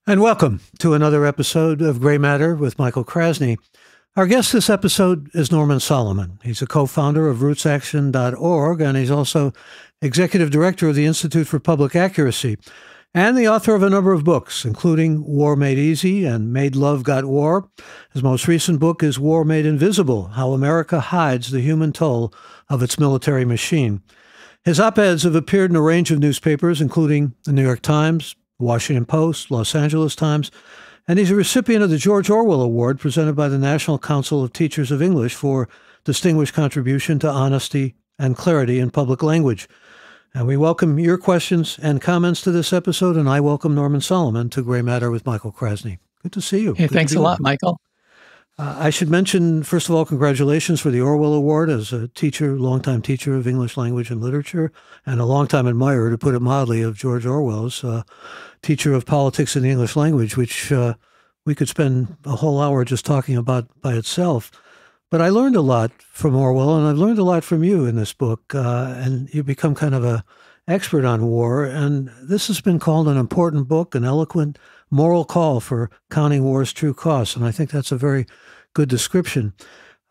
And welcome to another episode of Gray Matter with Michael Krasny. Our guest this episode is Norman Solomon. He's a co-founder of rootsaction.org, and he's also executive director of the Institute for Public Accuracy, and the author of a number of books, including War Made Easy and Made Love Got War. His most recent book is War Made Invisible: How America Hides the Human Toll of Its Military Machine. His op-eds have appeared in a range of newspapers, including the New York Times, Washington Post, Los Angeles Times, and he's a recipient of the George Orwell Award presented by the National Council of Teachers of English for distinguished contribution to honesty and clarity in public language. And we welcome your questions and comments to this episode, and I welcome Norman Solomon to Gray Matter with Michael Krasny. Good to see you. Hey, thanks a lot, Michael. I should mention, first of all, congratulations for the Orwell Award as a teacher, longtime teacher of English language and literature, and a longtime admirer, to put it mildly, of George Orwell's teacher of politics in the English language, which we could spend a whole hour just talking about by itself. But I learned a lot from Orwell, and I've learned a lot from you in this book, and you become kind of an expert on war. And this has been called an important book, an eloquent moral call for counting war's true costs, and I think that's a very good description.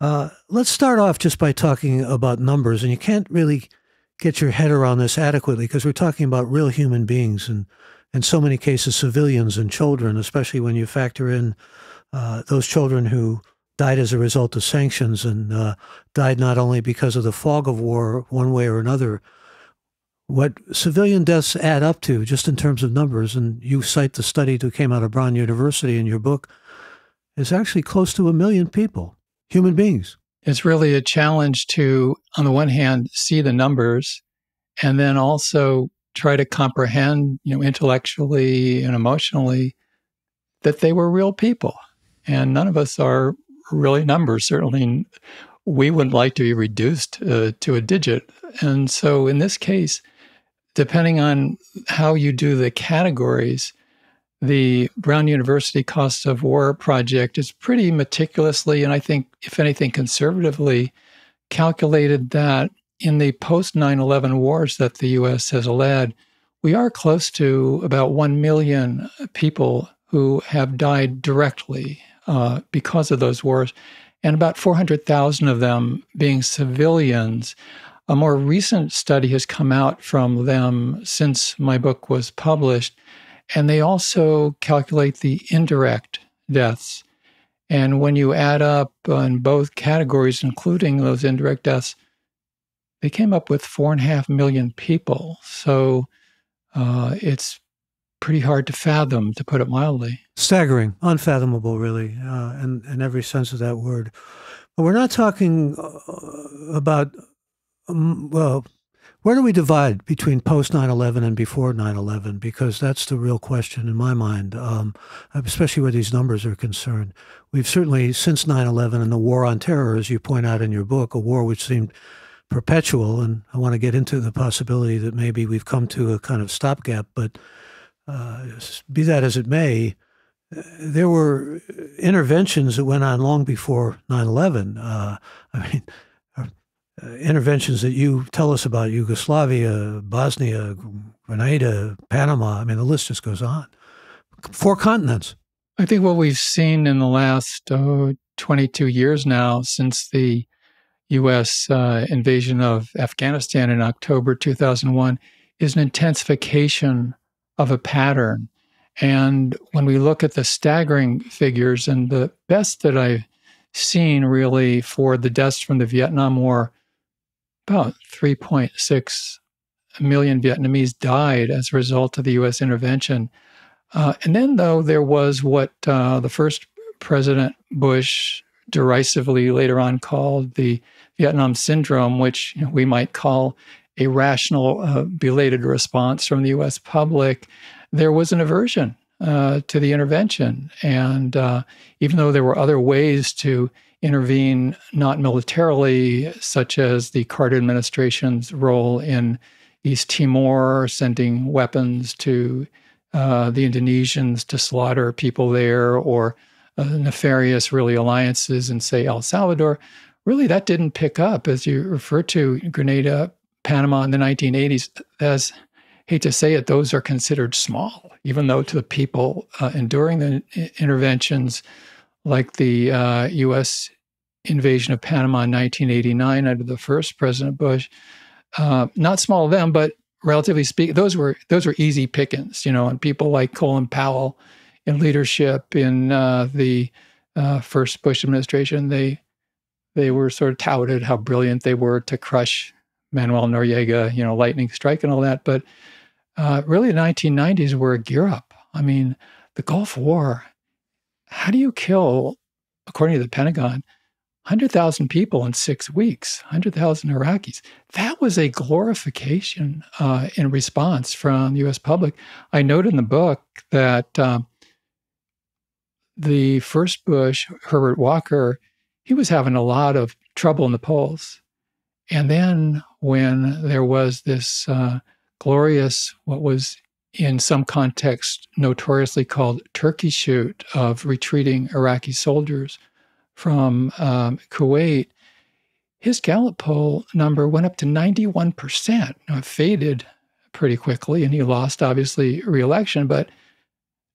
Let's start off just by talking about numbers, and you can't really get your head around this adequately because we're talking about real human beings, and in so many cases civilians and children, especially when you factor in those children who died as a result of sanctions and died not only because of the fog of war one way or another. What civilian deaths add up to, just in terms of numbers, and you cite the study that came out of Brown University in your book, is actually close to 1 million people, human beings. It's really a challenge to, on the one hand, see the numbers and then also try to comprehend, intellectually and emotionally that they were real people. And none of us are really numbers. Certainly, we wouldn't like to be reduced to a digit. And so in this case, depending on how you do the categories, the Brown University Cost of War project is pretty meticulously, and I think, if anything, conservatively calculated that in the post-9/11 wars that the U.S. has led, we are close to about 1 million people who have died directly because of those wars, and about 400,000 of them being civilians. A more recent study has come out from them since my book was published, and they also calculate the indirect deaths. And when you add up in both categories, including those indirect deaths, they came up with 4.5 million people. So it's pretty hard to fathom, to put it mildly. Staggering, unfathomable, really, in every sense of that word. But we're not talking about, where do we divide between post 9/11 and before 9/11? Because that's the real question in my mind, especially where these numbers are concerned. We've certainly, since 9/11 and the war on terror, as you point out in your book, a war which seemed perpetual, and I want to get into the possibility that maybe we've come to a kind of stopgap, but be that as it may, there were interventions that went on long before 9/11. Interventions that you tell us about: Yugoslavia, Bosnia, Grenada, Panama. I mean, the list just goes on. 4 continents. I think what we've seen in the last 22 years now, since the U.S. Invasion of Afghanistan in October 2001, is an intensification of a pattern. And when we look at the staggering figures, and the best that I've seen really for the deaths from the Vietnam War, about 3.6 million Vietnamese died as a result of the U.S. intervention. And then, though, there was what the first President Bush derisively later on called the Vietnam Syndrome, which we might call a rational, belated response from the U.S. public. There was an aversion to the intervention. And even though there were other ways to intervene, not militarily, such as the Carter administration's role in East Timor, sending weapons to the Indonesians to slaughter people there, or nefarious, really, alliances in, say, El Salvador, really that didn't pick up. As you refer to, Grenada, Panama in the 1980s, as hate to say it, those are considered small, even though to the people enduring the interventions, like the U.S. invasion of Panama in 1989 under the first President Bush, not small of them, but relatively speaking, those were easy pickings, and people like Colin Powell in leadership in the first Bush administration, they were sort of touted how brilliant they were to crush Manuel Noriega, lightning strike and all that. But really, the 1990s were a gear up. I mean, the Gulf War, how do you kill, according to the Pentagon, 100,000 people in 6 weeks, 100,000 Iraqis? That was a glorification in response from the U.S. public. I note in the book that the first Bush, Herbert Walker, he was having a lot of trouble in the polls. And then when there was this glorious, what was in some context notoriously called turkey shoot of retreating Iraqi soldiers from Kuwait, his Gallup poll number went up to 91%. Now, it faded pretty quickly, and he lost, obviously, re-election, but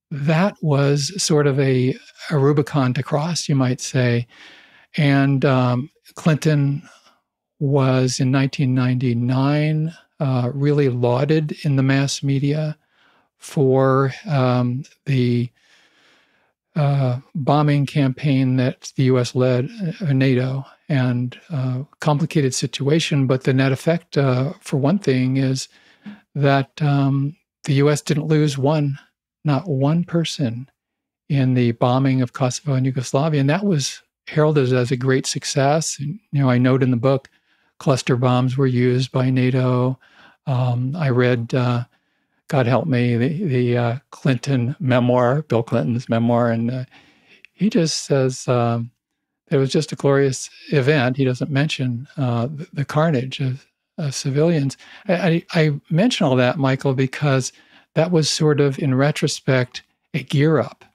that was sort of a Rubicon to cross, you might say. And Clinton was, in 1999, really lauded in the mass media for the bombing campaign that the U.S. led, NATO, and complicated situation. But the net effect, for one thing, is that the U.S. didn't lose not one person in the bombing of Kosovo and Yugoslavia. And that was heralded as a great success. And, I note in the book, cluster bombs were used by NATO. I read, God help me, the Clinton memoir, Bill Clinton's memoir, and he just says it was just a glorious event. He doesn't mention the carnage of civilians. I mention all that, Michael, because that was sort of, in retrospect, a gear up.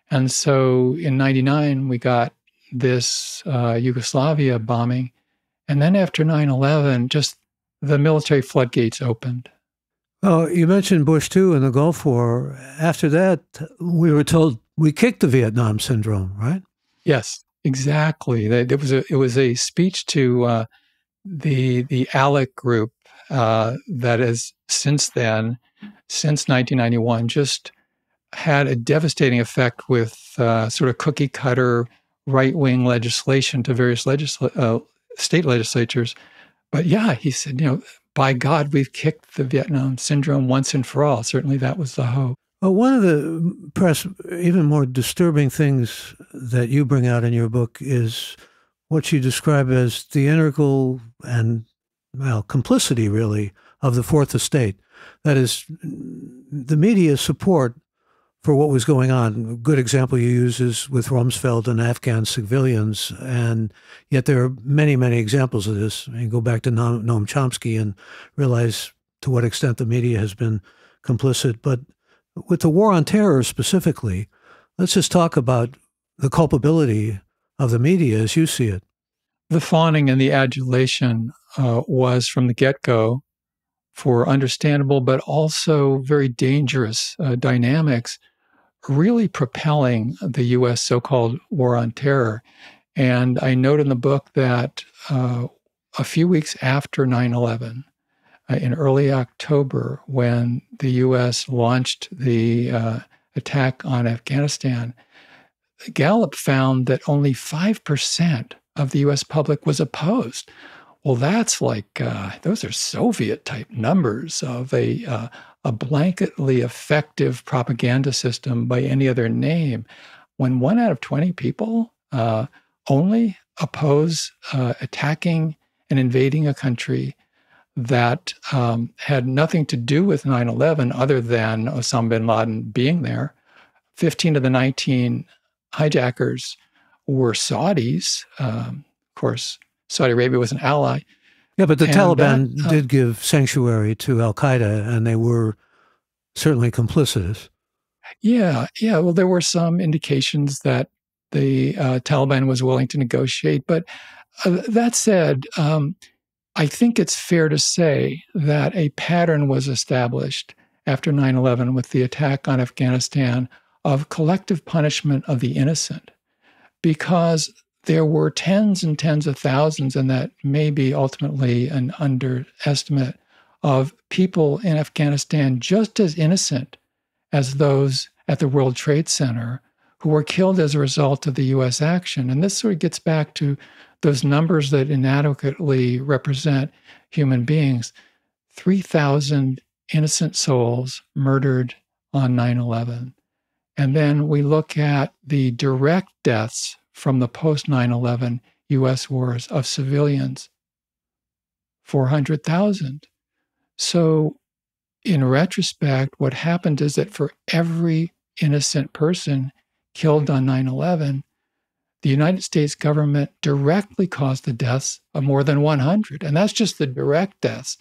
And so in 99, we got this Yugoslavia bombing. And then after 9/11, just the military floodgates opened. Oh, you mentioned Bush, too, in the Gulf War. After that, we were told we kicked the Vietnam syndrome, right? Yes, exactly. It was a speech to the ALEC group that has since then, since 1991, just had a devastating effect with sort of cookie cutter right-wing legislation to various state legislatures. But yeah, he said, by God, we've kicked the Vietnam syndrome once and for all. Certainly that was the hope. Well, one of the perhaps even more disturbing things that you bring out in your book is what you describe as the integral and, complicity, really, of the Fourth Estate. That is, the media's support for what was going on. A good example you use is with Rumsfeld and Afghan civilians, and yet there are many, many examples of this. You go back to Noam Chomsky and realize to what extent the media has been complicit. But with the war on terror specifically, let's just talk about the culpability of the media as you see it. The fawning and the adulation was from the get-go for understandable but also very dangerous dynamics, really propelling the U.S. so-called war on terror. And I note in the book that a few weeks after 9/11, in early October, when the U.S. launched the attack on Afghanistan, Gallup found that only 5% of the U.S. public was opposed. Well, that's like, those are Soviet-type numbers of a blanketly effective propaganda system by any other name. When 1 out of 20 people only oppose attacking and invading a country that had nothing to do with 9/11 other than Osama bin Laden being there, 15 of the 19 hijackers were Saudis. Of course, Saudi Arabia was an ally. Yeah, but the Taliban did give sanctuary to al-Qaeda, and they were certainly complicit. Yeah. Well, there were some indications that the Taliban was willing to negotiate. But that said, I think it's fair to say that a pattern was established after 9/11 with the attack on Afghanistan of collective punishment of the innocent, because there were tens and tens of thousands, and that may be ultimately an underestimate, of people in Afghanistan just as innocent as those at the World Trade Center who were killed as a result of the US action. And this sort of gets back to those numbers that inadequately represent human beings. 3,000 innocent souls murdered on 9/11. And then we look at the direct deaths from the post 9/11 US wars of civilians, 400,000. So, in retrospect, what happened is that for every innocent person killed on 9/11, the United States government directly caused the deaths of more than 100. And that's just the direct deaths.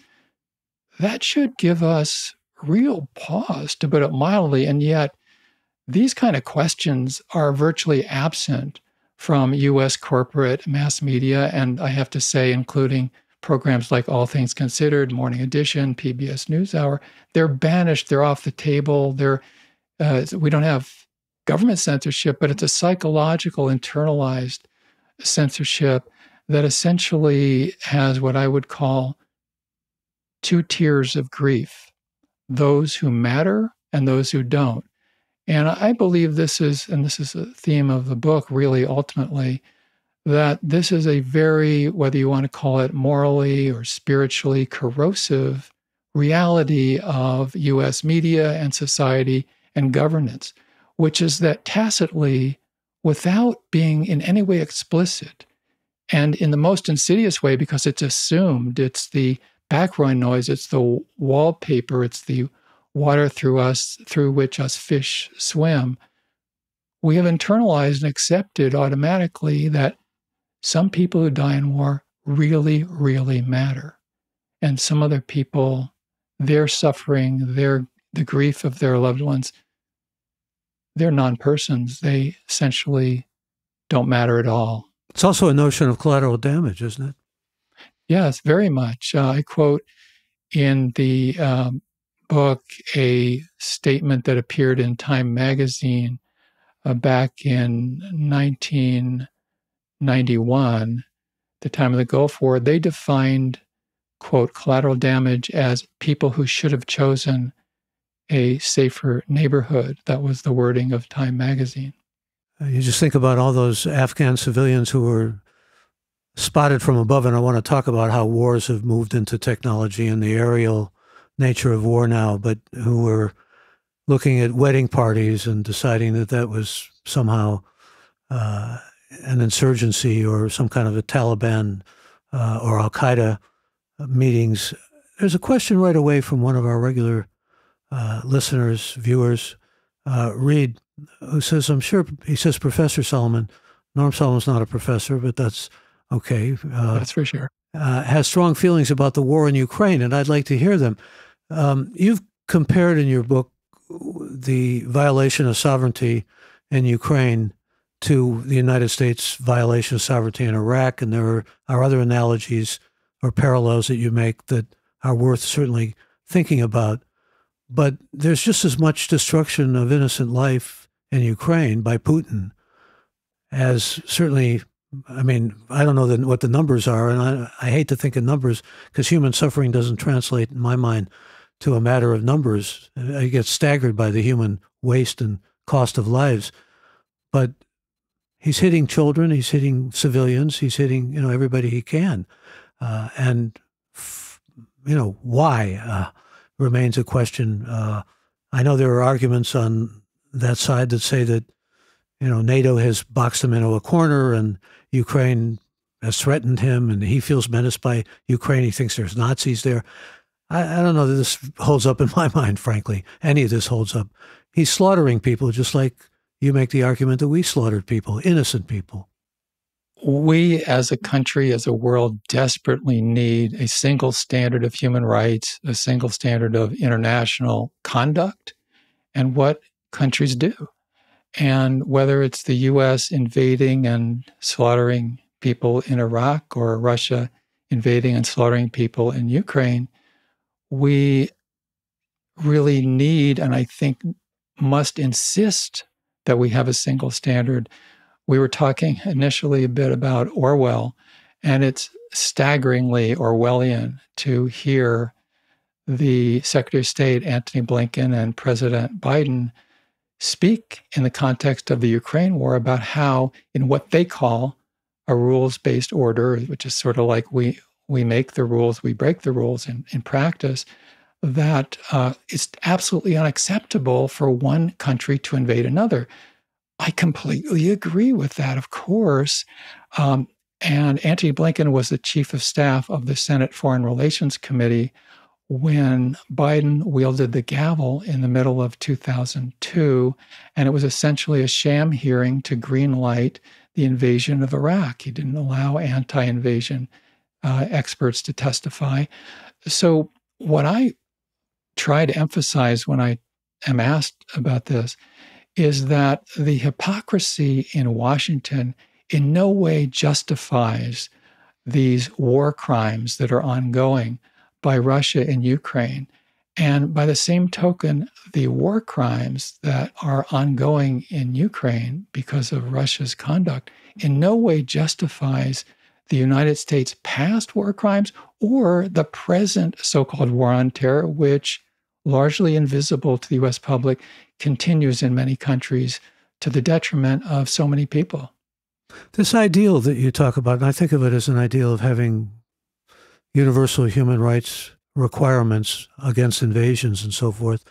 That should give us real pause, to put it mildly. And yet, these kind of questions are virtually absent from US corporate mass media. And I have to say, including programs like All Things Considered, Morning Edition, PBS NewsHour, they're banished. They're off the table. We don't have government censorship, but it's a psychological, internalized censorship that essentially has what I would call two tiers of grief: those who matter and those who don't. And I believe this is a theme of the book, really, ultimately, that this is a very, whether you want to call it morally or spiritually corrosive reality of US media and society and governance, which is that tacitly, without being in any way explicit, and in the most insidious way, because it's assumed, it's the background noise, it's the wallpaper, it's the water through which us fish swim, we have internalized and accepted automatically that some people who die in war really, really matter. And some other people, their suffering, the grief of their loved ones, they're non-persons. They essentially don't matter at all. It's also a notion of collateral damage, isn't it? Yes, very much. I quote in the book a statement that appeared in Time magazine back in 1991, the time of the Gulf War. They defined, quote, collateral damage as people who should have chosen a safer neighborhood. That was the wording of Time magazine. You just think about all those Afghan civilians who were spotted from above, and I want to talk about how wars have moved into technology and the aerial nature of war now, but who were looking at wedding parties and deciding that that was somehow an insurgency or some kind of a Taliban or Al-Qaeda meetings. There's a question right away from one of our regular listeners, viewers, Reed, who says, I'm sure, he says, Professor Solomon, Norm Solomon's not a professor, but that's okay. That's for sure. Has strong feelings about the war in Ukraine, and I'd like to hear them. You've compared in your book the violation of sovereignty in Ukraine to the United States violation of sovereignty in Iraq, and there are other analogies or parallels that you make that are worth certainly thinking about. But there's just as much destruction of innocent life in Ukraine by Putin as certainly, I mean, I don't know what the numbers are, and I hate to think in numbers because human suffering doesn't translate, in my mind, to a matter of numbers. I get staggered by the human waste and cost of lives. But he's hitting children, he's hitting civilians, he's hitting, everybody he can. Why remains a question. I know there are arguments on that side that say that, NATO has boxed him into a corner and Ukraine has threatened him and he feels menaced by Ukraine. He thinks there's Nazis there. I don't know that this holds up in my mind, frankly. Any of this holds up. He's slaughtering people just like you make the argument that we slaughtered people, innocent people. We as a country, as a world, desperately need a single standard of human rights, a single standard of international conduct, and what countries do. And whether it's the U.S. invading and slaughtering people in Iraq or Russia invading and slaughtering people in Ukraine, we really need, and I think must insist, that we have a single standard. We were talking initially a bit about Orwell, and it's staggeringly Orwellian to hear the Secretary of State, Antony Blinken, and President Biden speak in the context of the Ukraine war about how, in what they call a rules-based order, which is sort of like we make the rules, we break the rules in practice, that it's absolutely unacceptable for one country to invade another. I completely agree with that, of course. And Antony Blinken was the chief of staff of the Senate Foreign Relations Committee when Biden wielded the gavel in the middle of 2002, and it was essentially a sham hearing to greenlight the invasion of Iraq. He didn't allow anti-invasion experts to testify. So what I try to emphasize when I am asked about this is that the hypocrisy in Washington in no way justifies these war crimes that are ongoing by Russia in Ukraine. And by the same token, the war crimes that are ongoing in Ukraine because of Russia's conduct in no way justifies the United States' past war crimes or the present so-called war on terror, which, largely invisible to the US public, continues in many countries to the detriment of so many people. This ideal that you talk about, and I think of it as an ideal of having universal human rights requirements against invasions and so forth.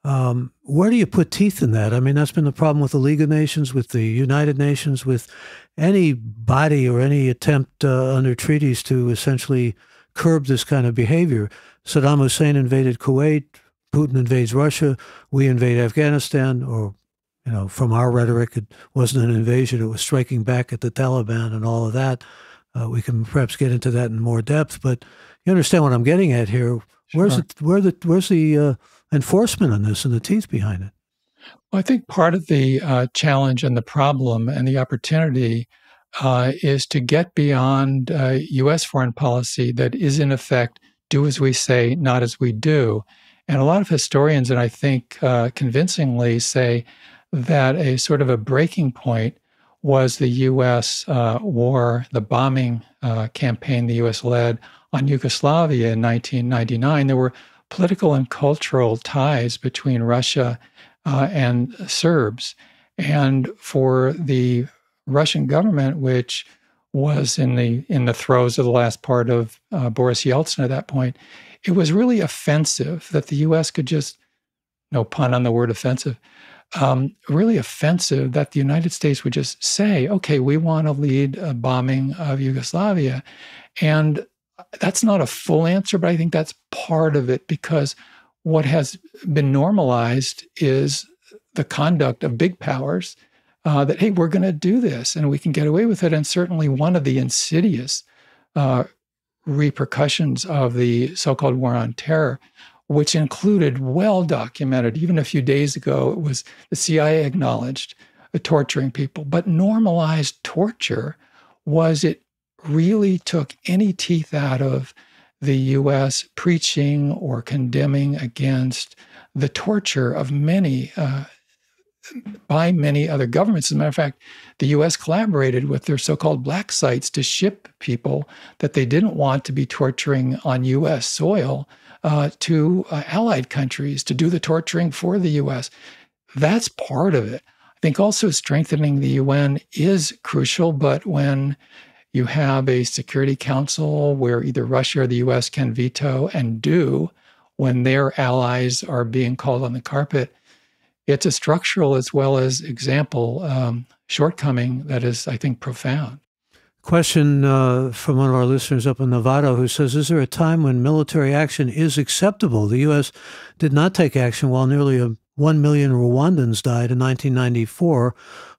Where do you put teeth in that? I mean, that's been the problem with the League of Nations, with the United Nations, with any body or any attempt under treaties to essentially curb this kind of behavior. Saddam Hussein invaded Kuwait, Putin invades Russia, we invade Afghanistan, or, you know, from our rhetoric, it wasn't an invasion, it was striking back at the Taliban and all of that. We can perhaps get into that in more depth, but you understand what I'm getting at here. Where's the enforcement on this and the teeth behind it? Well, I think part of the challenge and the problem and the opportunity is to get beyond U.S. foreign policy that is, in effect, do as we say, not as we do. And a lot of historians, and I think convincingly, say that a sort of a breaking point was the U.S. war, the bombing campaign the U.S. led on Yugoslavia in 1999. There were political and cultural ties between Russia and Serbs. And for the Russian government, which was in the throes of the last part of Boris Yeltsin at that point, it was really offensive that the U.S. could just, no pun on the word offensive, really offensive that the United States would just say, okay, we want to lead a bombing of Yugoslavia. And that's not a full answer, but I think that's part of it, because what has been normalized is the conduct of big powers that, hey, we're going to do this and we can get away with it. And certainly one of the insidious repercussions of the so-called war on terror, which included, well documented, even a few days ago, it was the CIA acknowledged torturing people, but normalized torture was it really took any teeth out of the U.S. preaching or condemning against the torture of many, by many other governments. As a matter of fact, the U.S. collaborated with their so-called black sites to ship people that they didn't want to be torturing on U.S. soil to allied countries to do the torturing for the U.S. That's part of it. I think also strengthening the UN is crucial, but when you have a Security Council where either Russia or the U.S. can veto and do when their allies are being called on the carpet, it's a structural as well as example shortcoming that is, I think, profound. Question from one of our listeners up in Nevada who says, is there a time when military action is acceptable? The U.S. did not take action while nearly 1 million Rwandans died in 1994.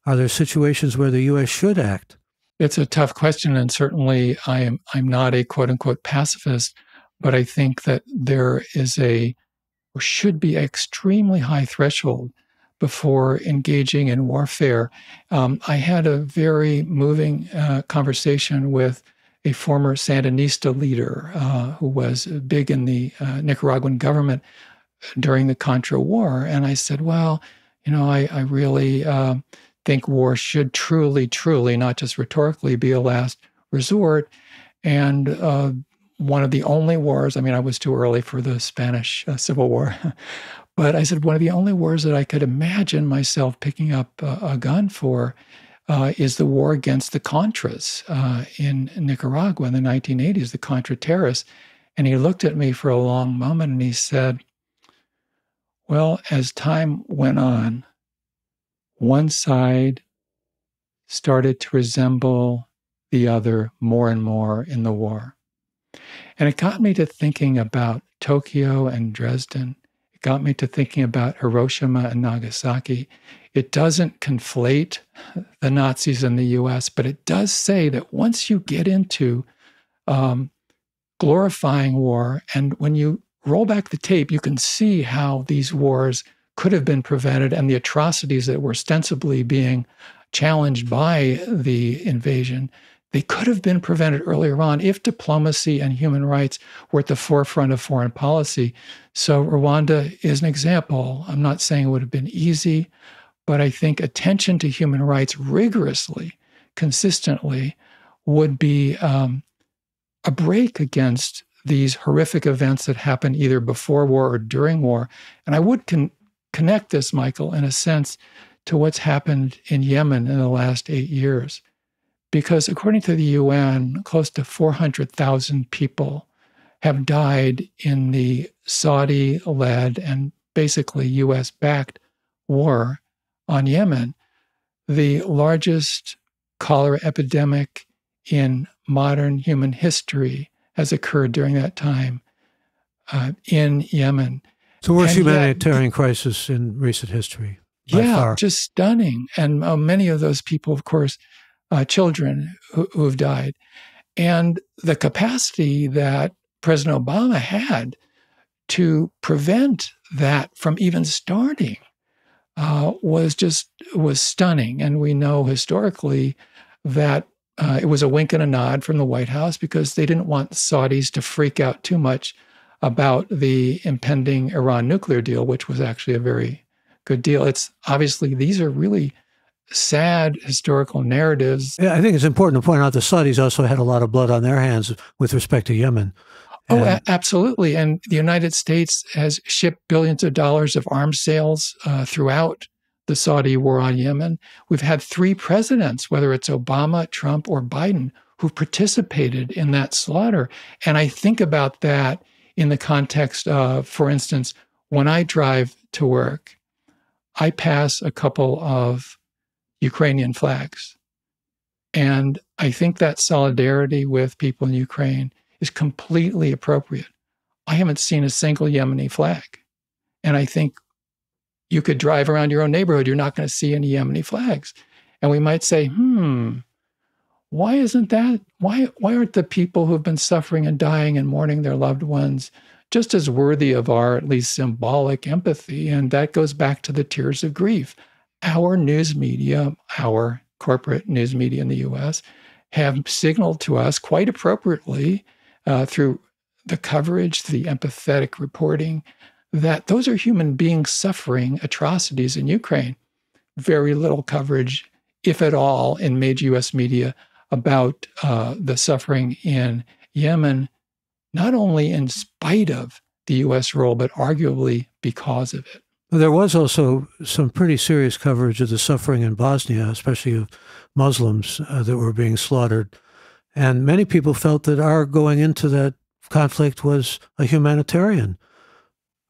Are there situations where the U.S. should act? It's a tough question, and certainly I'm not a quote-unquote pacifist, but I think that there is or should be an extremely high threshold before engaging in warfare. I had a very moving conversation with a former Sandinista leader who was big in the Nicaraguan government during the Contra War. And I said, well, I really think war should truly, not just rhetorically, be a last resort. And one of the only wars, I was too early for the Spanish Civil War, but I said one of the only wars that I could imagine myself picking up a gun for is the war against the Contras in Nicaragua in the 1980s, the Contra terrorists. And he looked at me for a long moment and he said, well, as time went on, one side started to resemble the other more and more in the war. And it got me to thinking about Tokyo and Dresden. It got me to thinking about Hiroshima and Nagasaki. It doesn't conflate the Nazis and the US, but it does say that once you get into glorifying war, and when you roll back the tape, you can see how these wars could have been prevented and the atrocities that were ostensibly being challenged by the invasion, they could have been prevented earlier on if diplomacy and human rights were at the forefront of foreign policy. So Rwanda is an example. I'm not saying it would have been easy, but I think attention to human rights rigorously, consistently, would be a break against these horrific events that happen either before war or during war. And I would connect this, Michael, in a sense, to what's happened in Yemen in the last 8 years. Because according to the UN, close to 400,000 people have died in the Saudi-led and basically US-backed war on Yemen, the largest cholera epidemic in modern human history has occurred during that time in Yemen. The worst humanitarian crisis in recent history. Yeah, far. Just stunning. And many of those people, of course, children who have died. And the capacity that President Obama had to prevent that from even starting was stunning. And we know historically that it was a wink and a nod from the White House because they didn't want Saudis to freak out too much about the impending Iran nuclear deal, which was actually a very good deal. It's obviously, these are really sad historical narratives. Yeah, I think it's important to point out the Saudis also had a lot of blood on their hands with respect to Yemen. Absolutely. And the United States has shipped billions of dollars of arms sales throughout the Saudi war on Yemen. We've had 3 presidents, whether it's Obama, Trump, or Biden, who participated in that slaughter. And I think about that in the context of, for instance, when I drive to work, I pass a couple of Ukrainian flags. And I think that solidarity with people in Ukraine is completely appropriate. I haven't seen a single Yemeni flag. And I think you could drive around your own neighborhood, you're not going to see any Yemeni flags. And we might say, why isn't that? Why aren't the people who've been suffering and dying and mourning their loved ones just as worthy of our at least symbolic empathy? And that goes back to the tears of grief. Our news media, our corporate news media in the US, have signaled to us quite appropriately through the coverage, the empathetic reporting, that those are human beings suffering atrocities in Ukraine. Very little coverage, if at all, in major US media about the suffering in Yemen, not only in spite of the US role, but arguably because of it. There was also some pretty serious coverage of the suffering in Bosnia, especially of Muslims that were being slaughtered. And many people felt that our going into that conflict was a humanitarian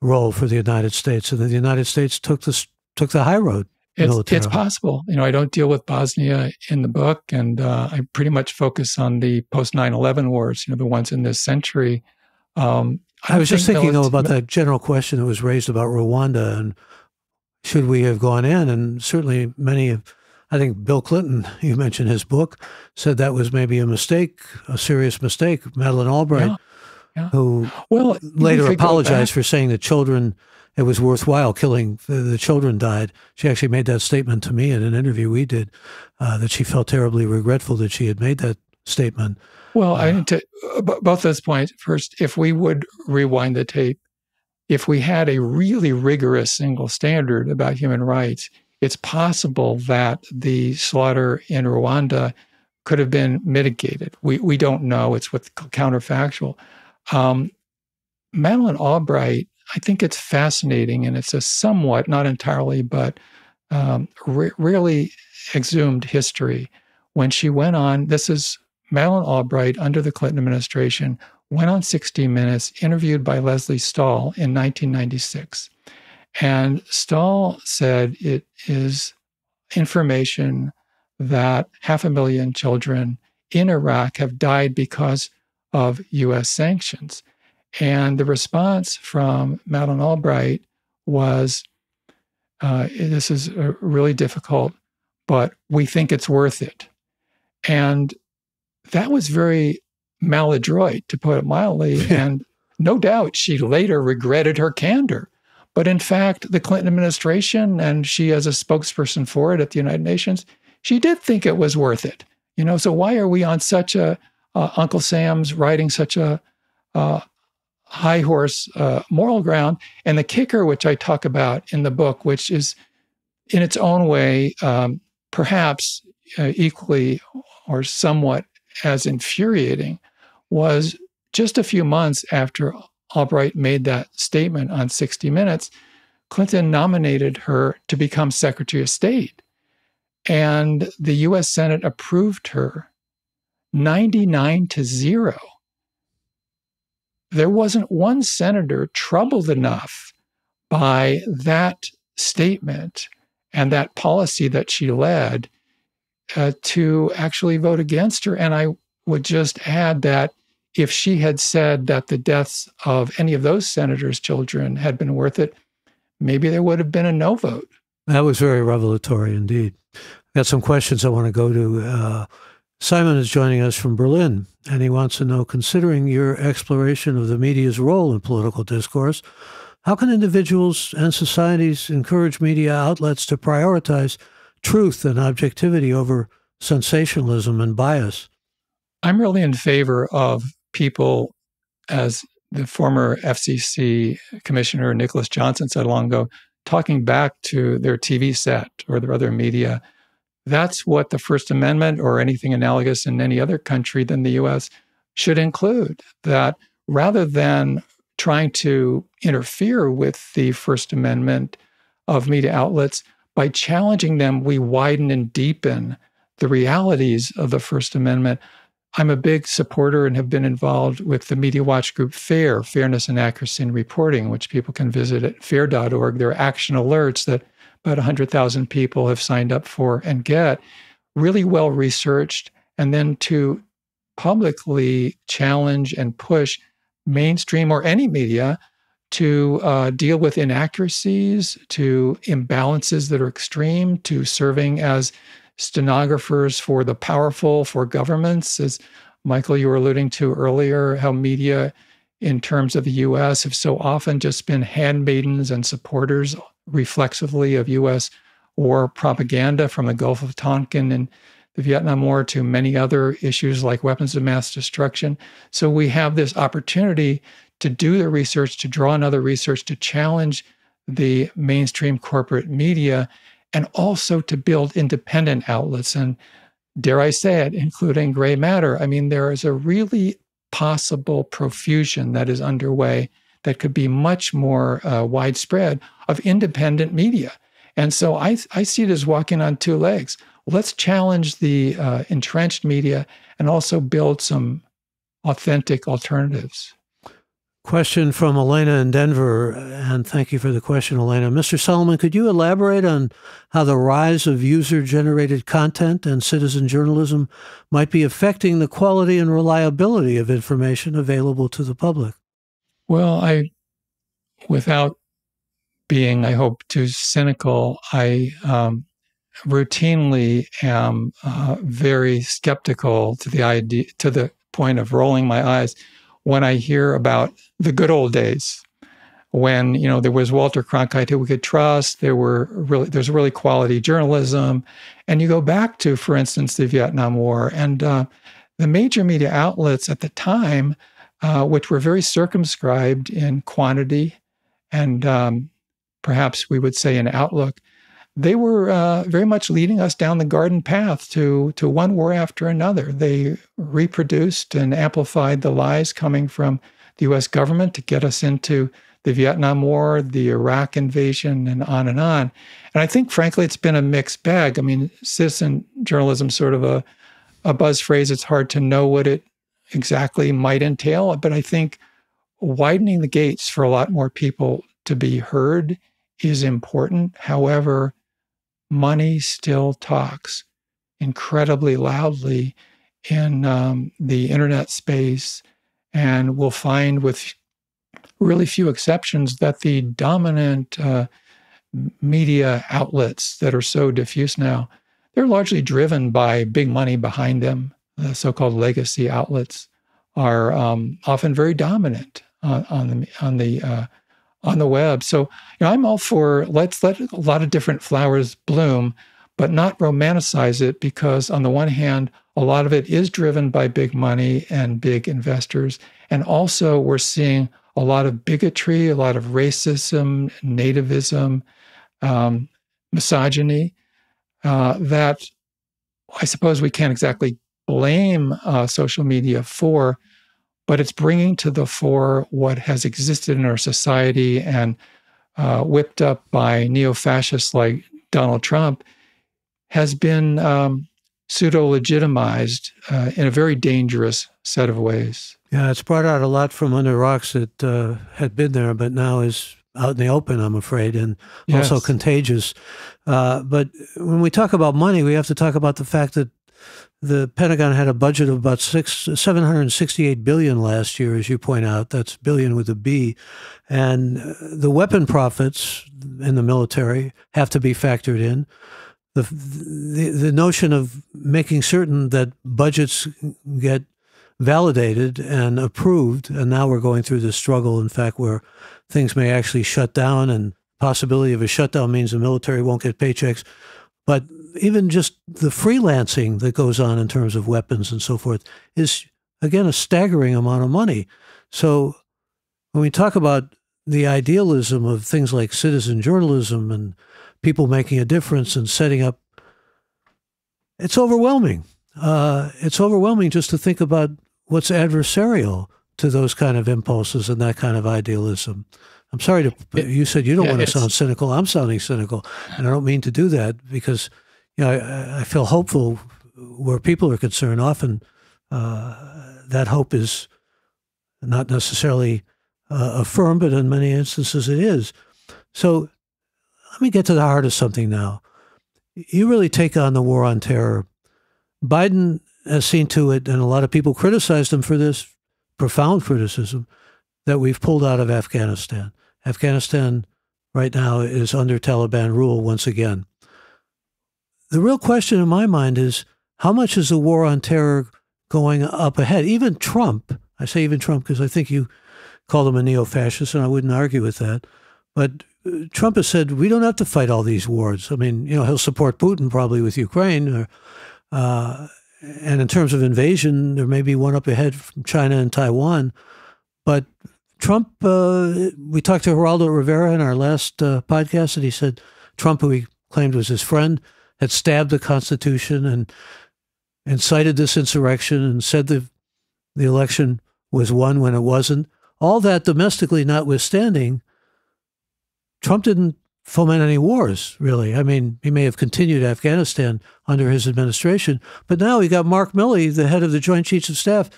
role for the United States, and that the United States took the high road. It's possible. I don't deal with Bosnia in the book, and I pretty much focus on the post 9/11 wars, the ones in this century. I was just thinking, though, about that general question that was raised about Rwanda and should we have gone in? And certainly I think Bill Clinton, you mentioned his book, said that was maybe a mistake, a serious mistake. Madeleine Albright, who later apologized for saying that it was worthwhile killing, the children died. She actually made that statement to me in an interview we did, that she felt terribly regretful that she had made that statement. Well, I need to both those points. First, if we would rewind the tape, if we had a really rigorous single standard about human rights, it's possible that the slaughter in Rwanda could have been mitigated. We don't know. It's what's counterfactual. Madeleine Albright, I think it's fascinating, and it's a somewhat, not entirely, but really exhumed history. When she went on, this is Madeleine Albright under the Clinton administration, went on 60 Minutes, interviewed by Leslie Stahl in 1996. And Stahl said it is information that 500,000 children in Iraq have died because of U.S. sanctions. And the response from Madeleine Albright was, this is really difficult, but we think it's worth it. And that was very maladroit, to put it mildly. And no doubt she later regretted her candor. But in fact, the Clinton administration, and she as a spokesperson for it at the United Nations, she did think it was worth it. So why are we on such a, Uncle Sam's riding such a high horse moral ground? And the kicker, which I talk about in the book, which is in its own way, perhaps equally or somewhat as infuriating, was just a few months after Albright made that statement on 60 Minutes, Clinton nominated her to become Secretary of State. And the U.S. Senate approved her 99-0. There wasn't one senator troubled enough by that statement and that policy that she led to actually vote against her. And I would just add that if she had said that the deaths of any of those senators' children had been worth it, maybe there would have been a no vote. That was very revelatory indeed. Got some questions I want to go to. Simon is joining us from Berlin, and he wants to know, considering your exploration of the media's role in political discourse, how can individuals and societies encourage media outlets to prioritize truth and objectivity over sensationalism and bias? I'm really in favor of people, as the former FCC Commissioner Nicholas Johnson said long ago, talking back to their TV set or their other media. That's what the First Amendment or anything analogous in any other country than the U.S. should include, that rather than trying to interfere with the First Amendment of media outlets, by challenging them, we widen and deepen the realities of the First Amendment. I'm a big supporter and have been involved with the media watch group FAIR, Fairness and Accuracy in Reporting, which people can visit at fair.org. There are action alerts that about 100,000 people have signed up for and get, really well researched, and then to publicly challenge and push mainstream or any media to deal with inaccuracies, to imbalances that are extreme, to serving as stenographers for the powerful, for governments, as Michael, you were alluding to earlier, how media in terms of the U.S. have so often just been handmaidens and supporters reflexively of U.S. war propaganda, from the Gulf of Tonkin and the Vietnam War to many other issues like weapons of mass destruction. So we have this opportunity to do the research, to draw on other research, to challenge the mainstream corporate media, and also to build independent outlets. And dare I say it, including gray matter. I mean, there is a really possible profusion that is underway that could be much more widespread of independent media. And so I see it as walking on two legs. Let's challenge the entrenched media and also build some authentic alternatives. Question from Elena in Denver, and thank you for the question, Elena. Mr. Solomon, could you elaborate on how the rise of user-generated content and citizen journalism might be affecting the quality and reliability of information available to the public? Well, without being, I hope, too cynical, I routinely am very skeptical to the idea, to the point of rolling my eyes, when I hear about the good old days, when there was Walter Cronkite who we could trust, there's really quality journalism, and you go back to, for instance, the Vietnam War, and the major media outlets at the time, which were very circumscribed in quantity and perhaps we would say in outlook, they were very much leading us down the garden path to one war after another. They reproduced and amplified the lies coming from the U.S. government to get us into the Vietnam War, the Iraq invasion, and on and on. And I think, frankly, it's been a mixed bag. I mean, citizen journalism, sort of a buzz phrase. It's hard to know what it exactly might entail, but I think widening the gates for a lot more people to be heard is important. However, money still talks incredibly loudly in the internet space, and we'll find with really few exceptions that the dominant media outlets that are so diffuse now, they're largely driven by big money behind them. The so-called legacy outlets are often very dominant on the web. So, I'm all for let's let a lot of different flowers bloom, but not romanticize it, because on the one hand, a lot of it is driven by big money and big investors, and also we're seeing a lot of bigotry, a lot of racism, nativism, misogyny that I suppose we can't exactly blame social media for, but it's bringing to the fore what has existed in our society and whipped up by neo-fascists like Donald Trump has been pseudo-legitimized in a very dangerous set of ways. Yeah, it's brought out a lot from under rocks that had been there, but now is out in the open, I'm afraid, and also contagious. But when we talk about money, we have to talk about the fact that the Pentagon had a budget of about $768 billion last year, as you point out. That's billion with a B. And the weapon profits in the military have to be factored in. The notion of making certain that budgets get validated and approved, and now we're going through this struggle, in fact, where things may actually shut down, and possibility of a shutdown means the military won't get paychecks. But even just the freelancing that goes on in terms of weapons and so forth is, again, a staggering amount of money. So when we talk about the idealism of things like citizen journalism and people making a difference and setting up, it's overwhelming. It's overwhelming just to think about what's adversarial to those kind of impulses and that kind of idealism. I'm sorry you said you don't want to sound cynical. I'm sounding cynical, and I don't mean to do that, because I feel hopeful where people are concerned. Often that hope is not necessarily affirmed, but in many instances it is. So let me get to the heart of something now. You really take on the war on terror. Biden has seen to it, and a lot of people criticized him for this, profound criticism, that we've pulled out of Afghanistan. Afghanistan right now is under Taliban rule once again. The real question in my mind is, how much is the war on terror going up ahead? Even Trump, I say even Trump because I think you called him a neo-fascist, and I wouldn't argue with that. But Trump has said, we don't have to fight all these wars. I mean, he'll support Putin probably with Ukraine. And in terms of invasion, there may be one up ahead from China and Taiwan. But Trump, we talked to Geraldo Rivera in our last podcast, and he said Trump, who he claimed was his friend, had stabbed the Constitution and incited this insurrection and said the election was won when it wasn't. All that domestically notwithstanding, Trump didn't foment any wars, really. I mean, he may have continued Afghanistan under his administration, but now he got Mark Milley, the head of the Joint Chiefs of Staff,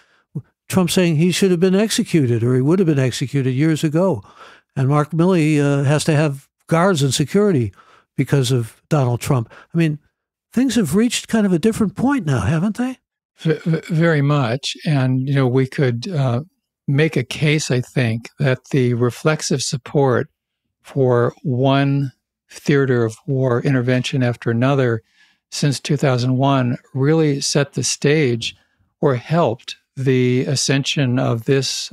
Trump saying he should have been executed, or he would have been executed years ago. And Mark Milley has to have guards and security because of Donald Trump. I mean, things have reached kind of a different point now, haven't they? Very much. And, we could make a case, I think, that the reflexive support for one theater of war intervention after another since 2001 really set the stage or helped the ascension of this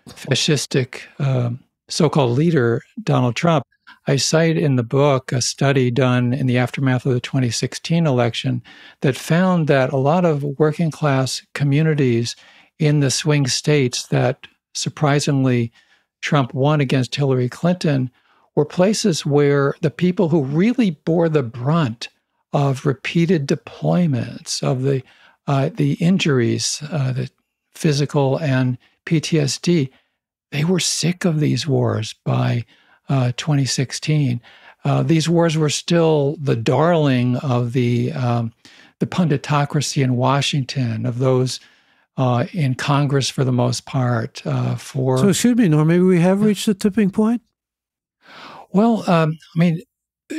fascistic so-called leader, Donald Trump. I cite in the book a study done in the aftermath of the 2016 election that found that a lot of working class communities in the swing states that surprisingly Trump won against Hillary Clinton were places where the people who really bore the brunt of repeated deployments, of the injuries, the physical and PTSD, they were sick of these wars by 2016. These wars were still the darling of the punditocracy in Washington, of those in Congress for the most part. So, excuse me, Norm, maybe we have reached the tipping point? Well, I mean,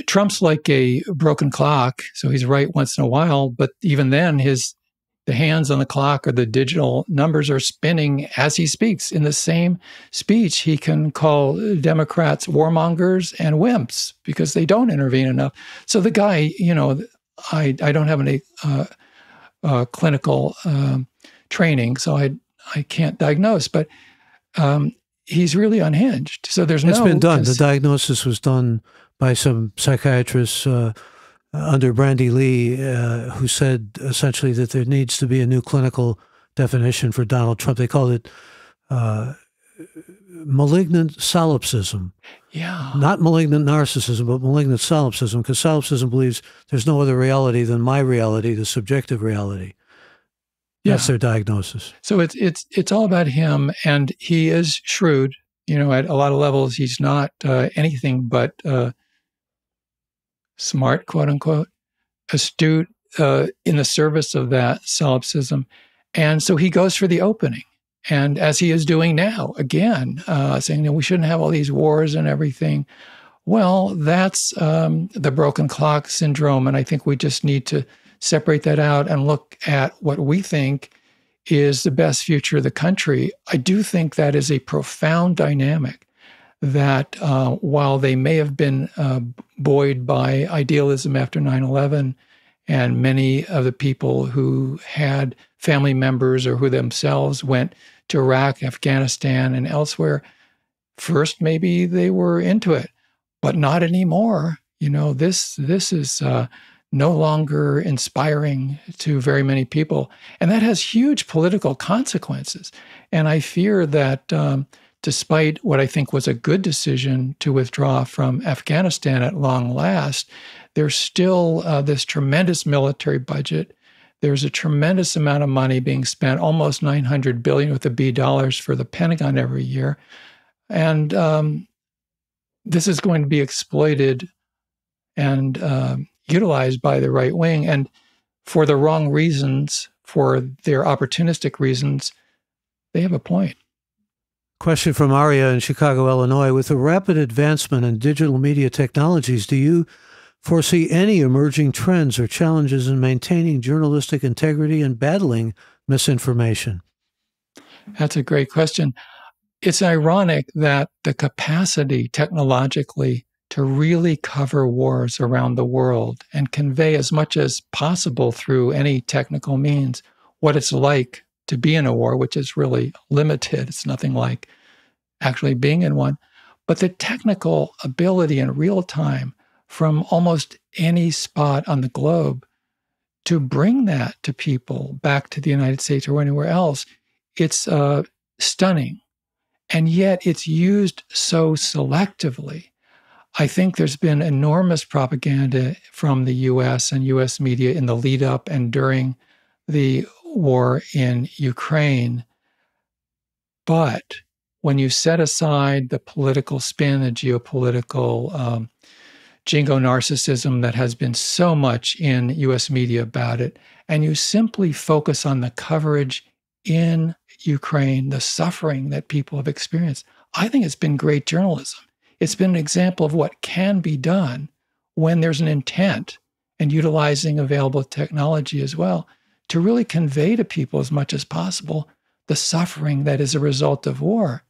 Trump's like a broken clock, so he's right once in a while, but even then, the hands on the clock or the digital numbers are spinning as he speaks. In the same speech, he can call Democrats warmongers and wimps because they don't intervene enough. So the guy, I don't have any clinical training, so I can't diagnose, but he's really unhinged. So there's It's been done. The diagnosis was done by some psychiatrists under Brandy Lee, who said essentially that there needs to be a new clinical definition for Donald Trump. They called it malignant solipsism. Yeah. Not malignant narcissism, but malignant solipsism, because solipsism believes there's no other reality than my reality, the subjective reality. That's their diagnosis. So it's all about him, and he is shrewd. At a lot of levels, he's not anything but smart, quote unquote, astute in the service of that solipsism. And so he goes for the opening. And as he is doing now, again, saying we shouldn't have all these wars and everything. Well, that's the broken clock syndrome. And I think we just need to separate that out and look at what we think is the best future of the country. I do think that is a profound dynamic that while they may have been buoyed by idealism after 9/11, and many of the people who had family members or who themselves went to Iraq, Afghanistan, and elsewhere, first maybe they were into it, but not anymore. This is no longer inspiring to very many people. And that has huge political consequences. And I fear that despite what I think was a good decision to withdraw from Afghanistan at long last, there's still this tremendous military budget. There's a tremendous amount of money being spent, almost $900 billion with the B dollars for the Pentagon every year. And this is going to be exploited and utilized by the right wing. And for the wrong reasons, for their opportunistic reasons, they have a point. Question from Aria in Chicago, Illinois. With the rapid advancement in digital media technologies, do you foresee any emerging trends or challenges in maintaining journalistic integrity and battling misinformation? That's a great question. It's ironic that the capacity technologically to really cover wars around the world and convey as much as possible through any technical means what it's like to be in a war, which is really limited. It's nothing like actually being in one. But the technical ability in real time from almost any spot on the globe to bring that to people back to the United States or anywhere else, it's stunning. And yet it's used so selectively. I think there's been enormous propaganda from the U.S. and U.S. media in the lead up and during the war in Ukraine. But when you set aside the political spin, the geopolitical jingo narcissism that has been so much in U.S. media about it, and you simply focus on the coverage in Ukraine, the suffering that people have experienced, I think it's been great journalism. It's been an example of what can be done when there's an intent and utilizing available technology as well to really convey to people as much as possible the suffering that is a result of war.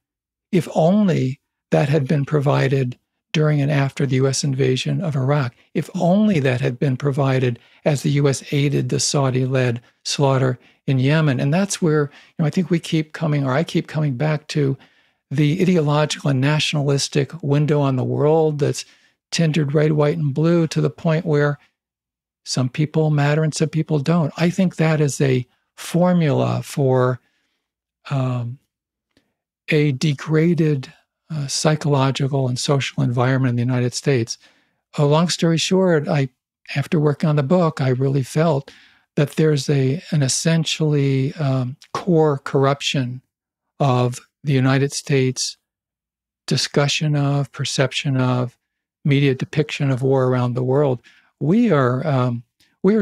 If only that had been provided during and after the U.S. invasion of Iraq. If only that had been provided as the U.S. aided the Saudi-led slaughter in Yemen. And that's where I think I keep coming back to the ideological and nationalistic window on the world that's tinted red, white, and blue to the point where some people matter and some people don't. I think that is a formula for a degraded psychological and social environment in the United States. Long story short, after working on the book, I really felt that there's an essentially core corruption of the United States discussion of, perception of, media depiction of war around the world. We are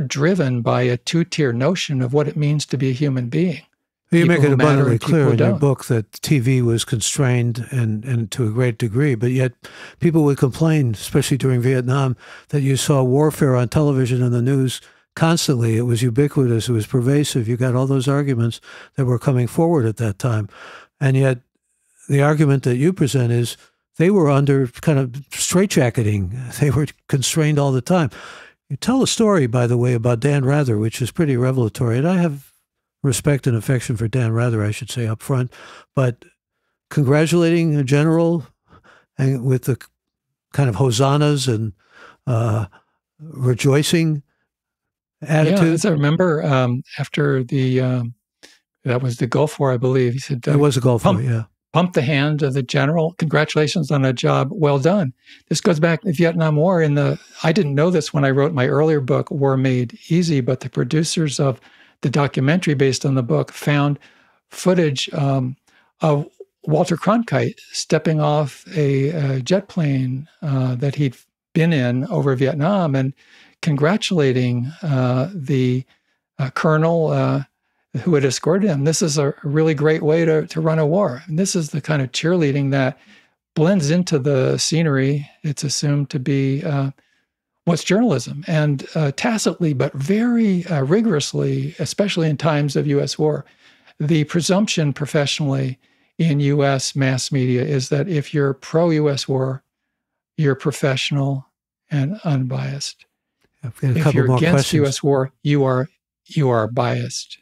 driven by a two-tier notion of what it means to be a human being. You make it abundantly clear in your book that TV was constrained and to a great degree, but yet people would complain, especially during Vietnam, that you saw warfare on television and the news constantly. It was ubiquitous. It was pervasive. You got all those arguments that were coming forward at that time. And yet the argument that you present is they were under kind of straitjacketing. They were constrained all the time. You tell a story, by the way, about Dan Rather, which is pretty revelatory. And I have respect and affection for Dan Rather, I should say, up front. But congratulating a general and with the kind of hosannas and rejoicing attitude. Yeah, as I remember, after that was the Gulf War, I believe. He said, it was a Gulf War, yeah. Pump the hand of the general. Congratulations on a job well done. This goes back to the Vietnam War. I didn't know this when I wrote my earlier book, War Made Easy, but the producers of the documentary based on the book found footage of Walter Cronkite stepping off a jet plane that he'd been in over Vietnam and congratulating the colonel who had escorted him. This is a really great way to run a war. And this is the kind of cheerleading that blends into the scenery. It's assumed to be what's journalism. And tacitly, but very rigorously, especially in times of U.S. war, the presumption professionally in U.S. mass media is that if you're pro-U.S. war, you're professional and unbiased. If you're against U.S. war, you are biased.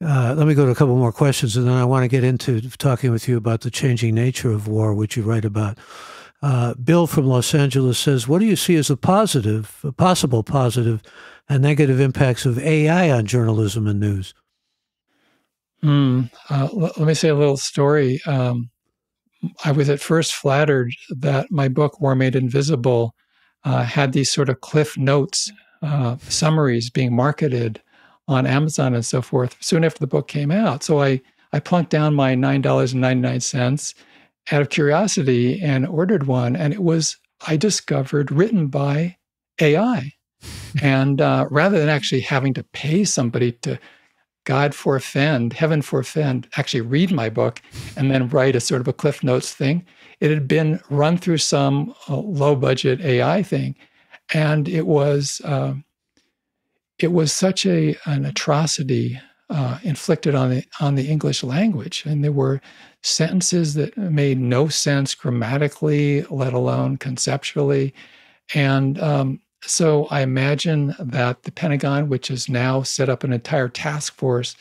Let me go to a couple more questions, and then I want to get into talking with you about the changing nature of war, which you write about. Bill from Los Angeles says, what do you see as a possible positive and negative impacts of AI on journalism and news? Let me say a little story. I was at first flattered that my book, War Made Invisible, had these sort of cliff notes, summaries being marketed on Amazon and so forth soon after the book came out. So I plunked down my $9.99 out of curiosity and ordered one. And it was, I discovered, written by AI. And rather than actually having to pay somebody to, God forfend, heaven forfend, actually read my book and then write a sort of a Cliff Notes thing, it had been run through some low-budget AI thing. And it was such an atrocity inflicted on the English language. And there were sentences that made no sense grammatically, let alone conceptually. And so I imagine that the Pentagon, which has now set up an entire task force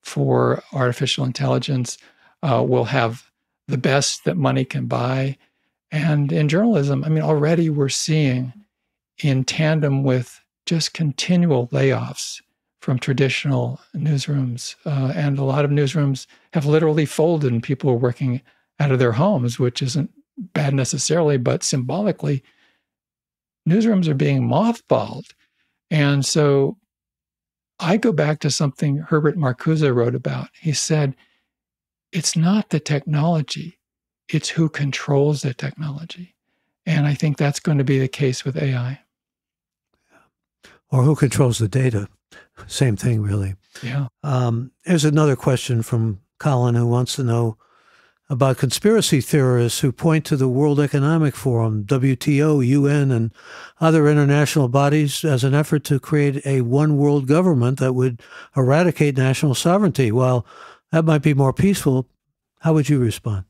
for artificial intelligence, will have the best that money can buy. And in journalism, I mean, already we're seeing, in tandem with just continual layoffs from traditional newsrooms. And a lot of newsrooms have literally folded and people are working out of their homes, which isn't bad necessarily, but symbolically, newsrooms are being mothballed. And so I go back to something Herbert Marcuse wrote about. He said, it's not the technology, it's who controls the technology. And I think that's going to be the case with AI. Or who controls the data. Same thing, really. Yeah. Here's another question from Colin who wants to know about conspiracy theorists who point to the World Economic Forum, WTO, UN, and other international bodies as an effort to create a one world government that would eradicate national sovereignty. While that might be more peaceful, how would you respond?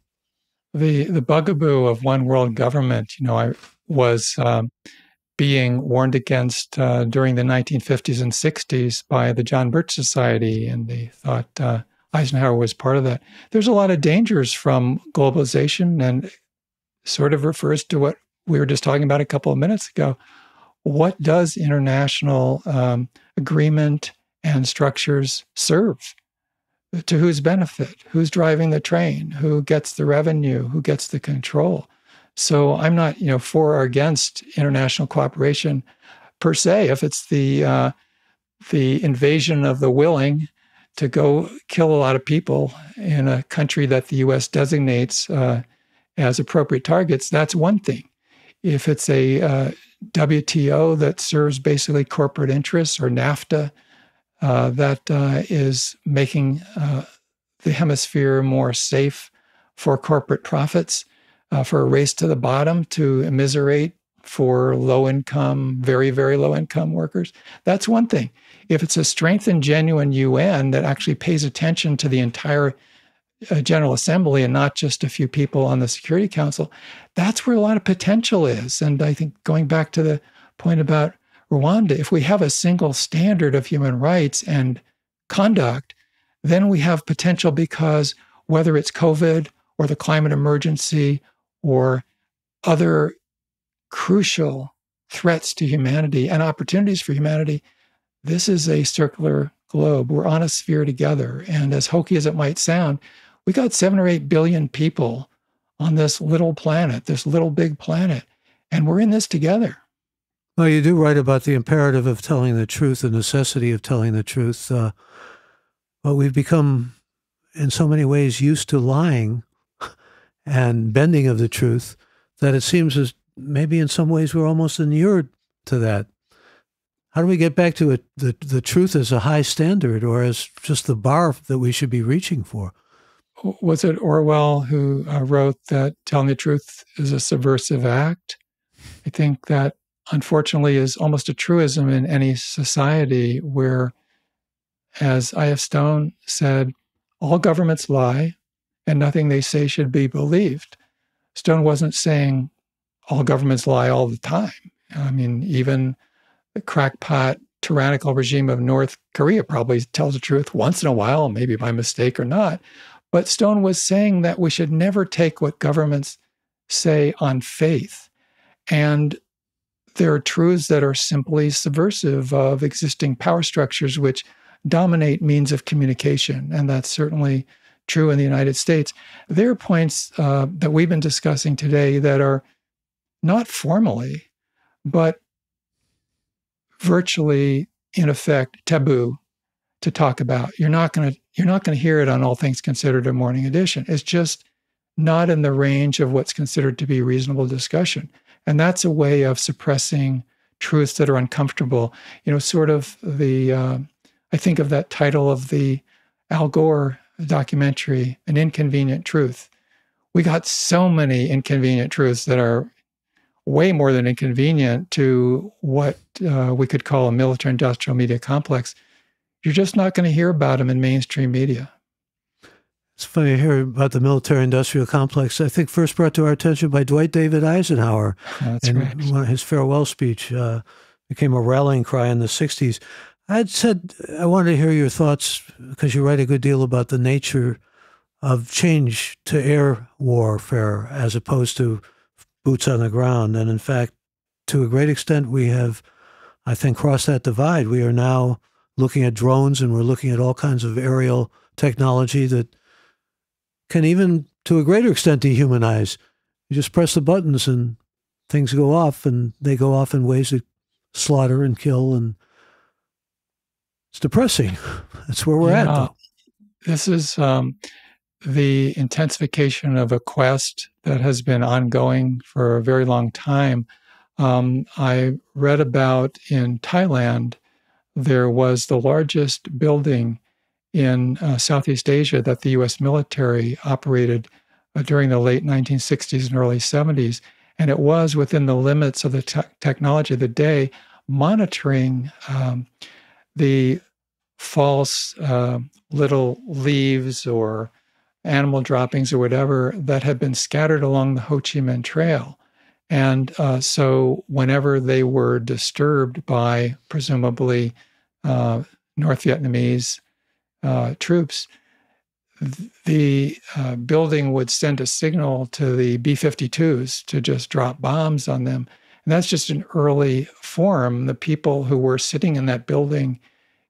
The bugaboo of one world government, I was being warned against during the 1950s and 60s by the John Birch Society, and they thought Eisenhower was part of that. There's a lot of dangers from globalization, and sort of refers to what we were just talking about a couple of minutes ago. What does international agreement and structures serve? To whose benefit? Who's driving the train? Who gets the revenue? Who gets the control? So I'm not, for or against international cooperation per se. If it's the invasion of the willing to go kill a lot of people in a country that the U.S. designates as appropriate targets, that's one thing. If it's a WTO that serves basically corporate interests, or NAFTA that is making the hemisphere more safe for corporate profits, for a race to the bottom to immiserate for low-income, very, very low-income workers, that's one thing. If it's a strengthened, genuine UN that actually pays attention to the entire General Assembly and not just a few people on the Security Council, that's where a lot of potential is. And I think going back to the point about Rwanda, if we have a single standard of human rights and conduct, then we have potential, because whether it's COVID or the climate emergency or other crucial threats to humanity and opportunities for humanity, this is a circular globe. We're on a sphere together. And as hokey as it might sound, we got 7 or 8 billion people on this little planet, this little big planet, and we're in this together. Well, you do write about the imperative of telling the truth, the necessity of telling the truth. But we've become, in so many ways, used to lying and bending of the truth that it seems as maybe in some ways we're almost inured to that. How do we get back to the truth as a high standard, or as just the bar that we should be reaching for? Was it Orwell who wrote that telling the truth is a subversive act? I think that, unfortunately, is almost a truism in any society where, as I.F. Stone said, all governments lie and nothing they say should be believed. Stone wasn't saying all governments lie all the time. I mean, even the crackpot tyrannical regime of North Korea probably tells the truth once in a while, maybe by mistake or not. But Stone was saying that we should never take what governments say on faith. And there are truths that are simply subversive of existing power structures which dominate means of communication. And that's certainly true in the United States. There are points that we've been discussing today that are not formally, but virtually, in effect, taboo to talk about. You're not going to hear it on All Things Considered or Morning Edition. It's just not in the range of what's considered to be reasonable discussion. And that's a way of suppressing truths that are uncomfortable. Sort of I think of that title of the Al Gore documentary, An Inconvenient Truth. We got so many inconvenient truths that are way more than inconvenient to what we could call a military-industrial media complex. You're just not going to hear about them in mainstream media. It's funny to hear about the military-industrial complex. I think first brought to our attention by Dwight David Eisenhower. That's and right. One of his farewell speech became a rallying cry in the 60s. I had said I wanted to hear your thoughts, because you write a good deal about the nature of change to air warfare as opposed to boots on the ground. And in fact, to a great extent, we have, I think, crossed that divide. We are now looking at drones, and we're looking at all kinds of aerial technology that can even, to a greater extent, dehumanize. You just press the buttons and things go off, and they go off in ways that slaughter and kill, and it's depressing. That's where we're at, though. This is the intensification of a quest that has been ongoing for a very long time. I read about in Thailand, there was the largest building in Southeast Asia that the U.S. military operated during the late 1960s and early 70s. And it was within the limits of the technology of the day, monitoring the false little leaves or animal droppings or whatever that had been scattered along the Ho Chi Minh Trail. And so whenever they were disturbed by presumably North Vietnamese troops, the building would send a signal to the B-52s to just drop bombs on them. And that's just an early form. The people who were sitting in that building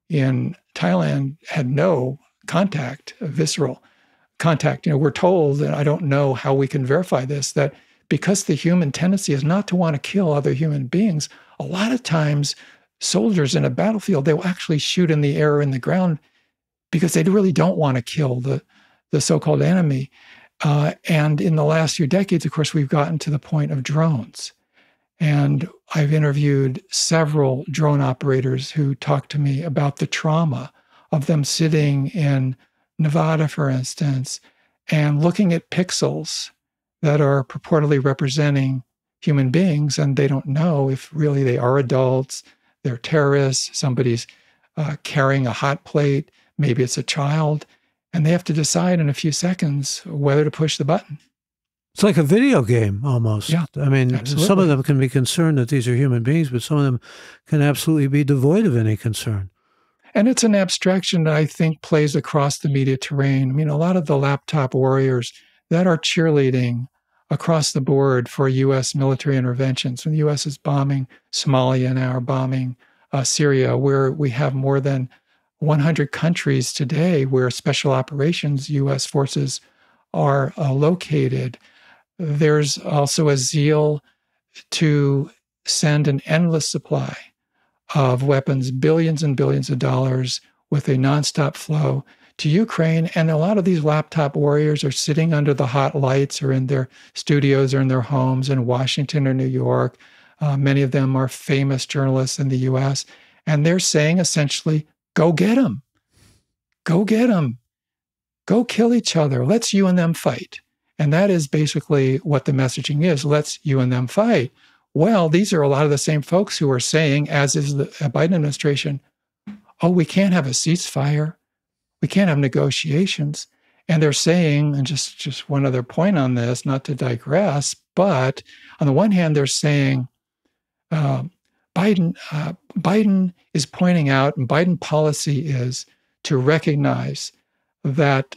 in Thailand had no contact, visceral contact. We're told, and I don't know how we can verify this, that because the human tendency is not to want to kill other human beings, a lot of times soldiers in a battlefield, they will actually shoot in the air or in the ground because they really don't want to kill the so-called enemy. And in the last few decades, of course, we've gotten to the point of drones. And I've interviewed several drone operators who talk to me about the trauma of them sitting in Nevada, for instance, and looking at pixels that are purportedly representing human beings, and they don't know if really they are adults, they're terrorists, somebody's carrying a hot plate, maybe it's a child, and they have to decide in a few seconds whether to push the button. It's like a video game almost. Yeah, I mean, absolutely. Some of them can be concerned that these are human beings, but some of them can absolutely be devoid of any concern. And it's an abstraction that I think plays across the media terrain. I mean, a lot of the laptop warriors that are cheerleading across the board for U.S. military interventions, when the U.S. is bombing Somalia now, bombing Syria, where we have more than 100 countries today where special operations U.S. forces are located. There's also a zeal to send an endless supply of weapons, billions and billions of dollars with a nonstop flow to Ukraine. And a lot of these laptop warriors are sitting under the hot lights or in their studios or in their homes in Washington or New York. Many of them are famous journalists in the US. And they're saying essentially, go get them. Go get them. Go kill each other. Let's you and them fight. And that is basically what the messaging is. Let's you and them fight. Well, these are a lot of the same folks who are saying, as is the Biden administration, oh, we can't have a ceasefire. We can't have negotiations. And they're saying, and just one other point on this, not to digress, but on the one hand, they're saying Biden is pointing out, and Biden policy is to recognize that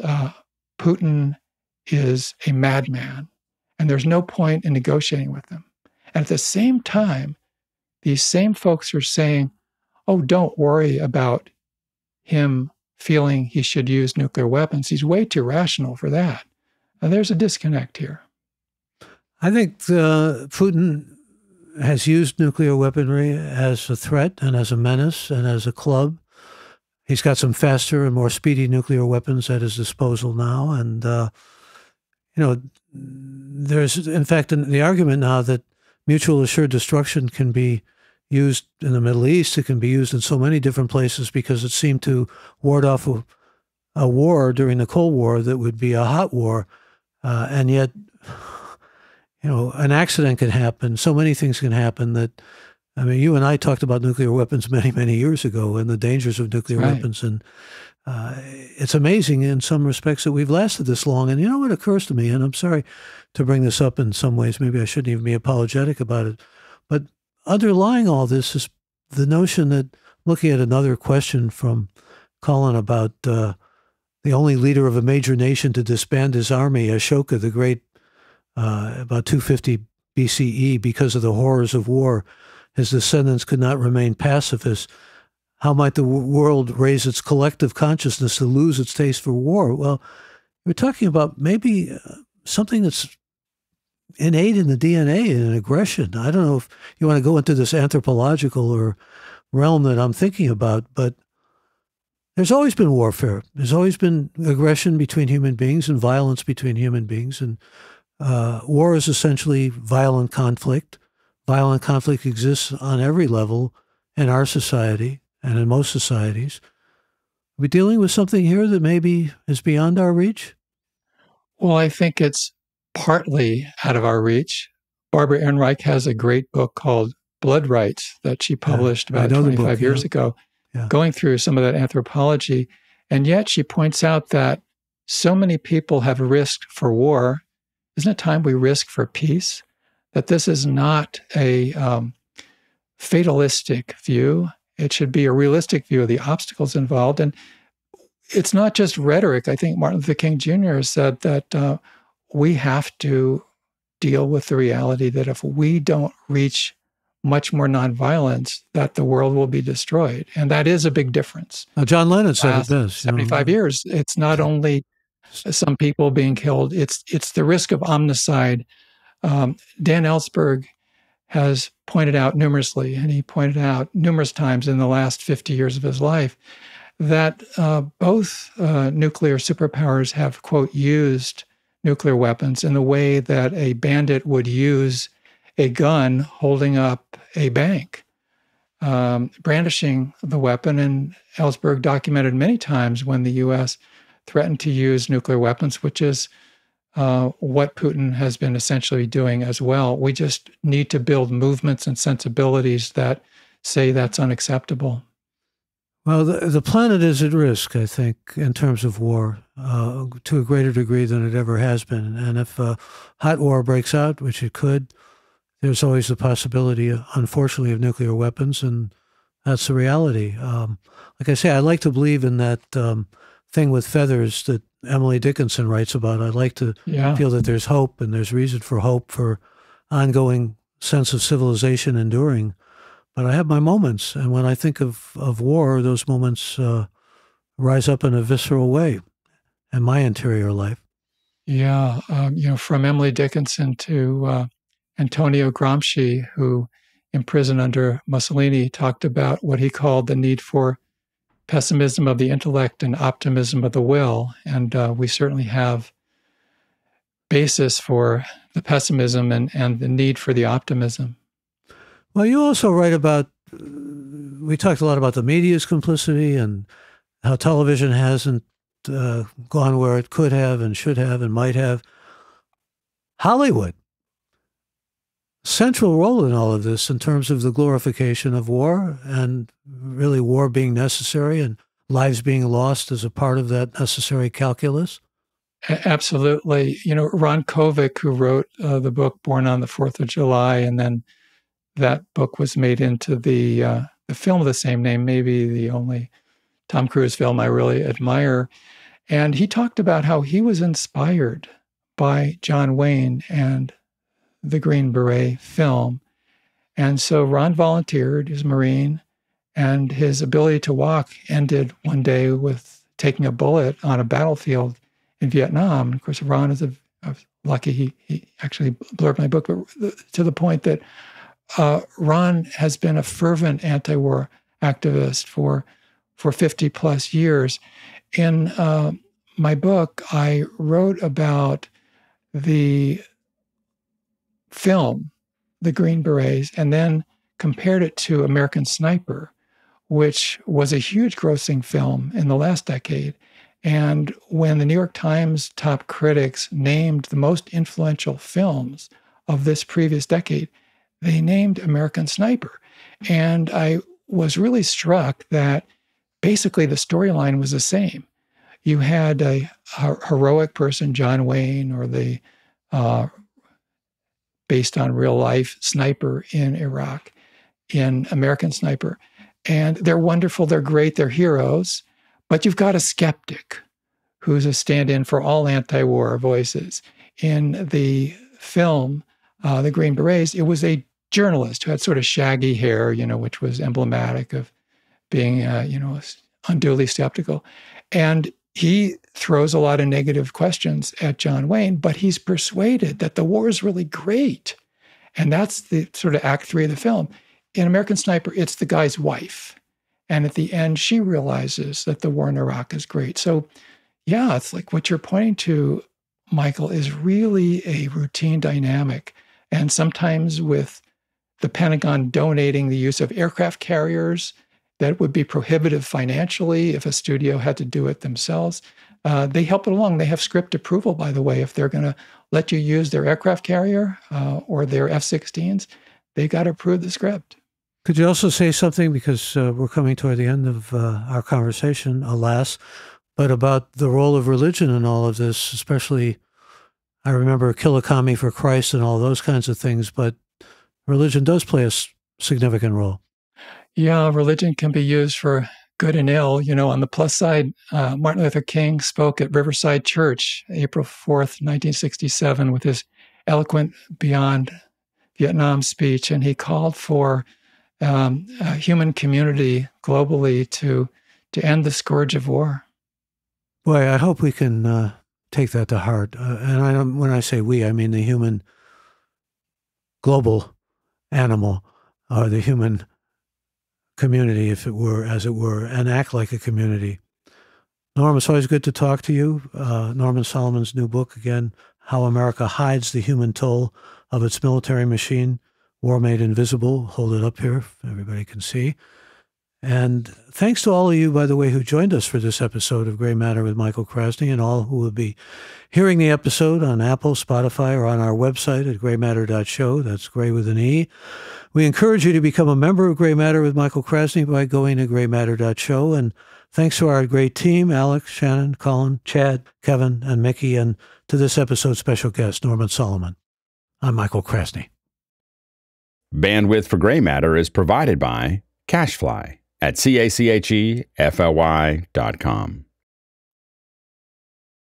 Putin is a madman, and there's no point in negotiating with him. And at the same time, these same folks are saying, oh, don't worry about him feeling he should use nuclear weapons. He's way too rational for that. And there's a disconnect here. I think Putin has used nuclear weaponry as a threat and as a menace and as a club. He's got some faster and more speedy nuclear weapons at his disposal now. And, there's, in fact, the argument now that mutual assured destruction can be used in the Middle East. It can be used in so many different places because it seemed to ward off a war during the Cold War that would be a hot war. And yet, an accident can happen. So many things can happen that, I mean, you and I talked about nuclear weapons many, many years ago and the dangers of nuclear weapons. And it's amazing in some respects that we've lasted this long. And you know what occurs to me, and I'm sorry to bring this up in some ways, maybe I shouldn't even be apologetic about it, but underlying all this is the notion that, looking at another question from Colin about the only leader of a major nation to disband his army, Ashoka the Great, about 250 BCE, because of the horrors of war, his descendants could not remain pacifists. How might the world raise its collective consciousness to lose its taste for war? Well, we're talking about maybe something that's innate in the DNA and aggression. I don't know if you want to go into this anthropological or realm that I'm thinking about, but there's always been warfare. There's always been aggression between human beings and violence between human beings. And war is essentially violent conflict. Violent conflict exists on every level in our society and in most societies. Are we dealing with something here that maybe is beyond our reach? Well, I think it's partly out of our reach. Barbara Ehrenreich has a great book called Blood Rights that she published about 25 years ago, going through some of that anthropology. And yet she points out that so many people have risked for war. Isn't it time we risk for peace? That this is not a fatalistic view. It should be a realistic view of the obstacles involved. And it's not just rhetoric. I think Martin Luther King Jr. said that we have to deal with the reality that if we don't reach much more nonviolence, that the world will be destroyed. And that is a big difference. Now, John Lennon said it best. 75 years, it's not only some people being killed, it's the risk of omnicide. Dan Ellsberg has pointed out numerously, and he pointed out numerous times in the last 50 years of his life, that both nuclear superpowers have, quote, used nuclear weapons in the way that a bandit would use a gun holding up a bank, brandishing the weapon. And Ellsberg documented many times when the U.S. threatened to use nuclear weapons, which is what Putin has been essentially doing as well. We just need to build movements and sensibilities that say that's unacceptable. Well, the planet is at risk, I think, in terms of war, to a greater degree than it ever has been. And if a hot war breaks out, which it could, there's always the possibility, unfortunately, of nuclear weapons, and that's the reality. Like I say, I like to believe in that thing with feathers that Emily Dickinson writes about. I like to feel that there's hope, and there's reason for hope for ongoing sense of civilization enduring. But I have my moments, and when I think of war, those moments rise up in a visceral way in my interior life. Yeah, from Emily Dickinson to Antonio Gramsci, who imprisoned under Mussolini, talked about what he called the need for pessimism of the intellect and optimism of the will. And we certainly have basis for the pessimism and the need for the optimism. Well, you also write about, we talked a lot about the media's complicity and how television hasn't gone where it could have and should have and might have. Hollywood, central role in all of this in terms of the glorification of war and really war being necessary and lives being lost as a part of that necessary calculus. Absolutely. Ron Kovic, who wrote the book Born on the 4th of July, and then that book was made into the film of the same name, maybe the only Tom Cruise film I really admire. And he talked about how he was inspired by John Wayne and the Green Beret film. And so Ron volunteered, he's a Marine, and his ability to walk ended one day with taking a bullet on a battlefield in Vietnam. And of course, Ron is lucky he actually blurred my book, but to the point that Ron has been a fervent anti-war activist for 50 plus years. In my book, I wrote about the film, The Green Berets, and then compared it to American Sniper, which was a huge grossing film in the last decade. And when the New York Times top critics named the most influential films of this previous decade, they named American Sniper. And I was really struck that basically the storyline was the same. You had a heroic person, John Wayne, or the based on real life sniper in Iraq, in American Sniper. And they're wonderful, they're great, they're heroes. But you've got a skeptic who's a stand-in for all anti-war voices. In the film, The Green Berets, it was a journalist who had sort of shaggy hair, which was emblematic of being, unduly skeptical. And he throws a lot of negative questions at John Wayne, but he's persuaded that the war is really great. And that's the sort of act 3 of the film. In American Sniper, it's the guy's wife. And at the end, she realizes that the war in Iraq is great. So, yeah, it's like what you're pointing to, Michael, is really a routine dynamic. And sometimes with the Pentagon donating the use of aircraft carriers that would be prohibitive financially if a studio had to do it themselves, they help it along. They have script approval, by the way. If they're going to let you use their aircraft carrier or their F-16s, they got to approve the script. Could you also say something, because we're coming toward the end of our conversation, alas, but about the role of religion in all of this, especially, I remember Kill a Commie for Christ and all those kinds of things, but religion does play a significant role. Yeah, religion can be used for good and ill. On the plus side, Martin Luther King spoke at Riverside Church, April 4th, 1967, with his eloquent Beyond Vietnam speech, and he called for a human community globally to end the scourge of war. Boy, I hope we can take that to heart. And when I say we, I mean the human global animal, or the human community, if it were, as it were, and act like a community. Norm, it's always good to talk to you. Norman Solomon's new book, again, How America Hides the Human Toll of Its Military Machine, War Made Invisible. Hold it up here, everybody can see. And thanks to all of you, by the way, who joined us for this episode of Gray Matter with Michael Krasny, and all who will be hearing the episode on Apple, Spotify, or on our website at graymatter.show. That's Gray with an E. We encourage you to become a member of Gray Matter with Michael Krasny by going to graymatter.show. And thanks to our great team, Alex, Shannon, Colin, Chad, Kevin, and Mickey, and to this episode's special guest, Norman Solomon. I'm Michael Krasny. Bandwidth for Gray Matter is provided by CashFly at CACHEFLY.com.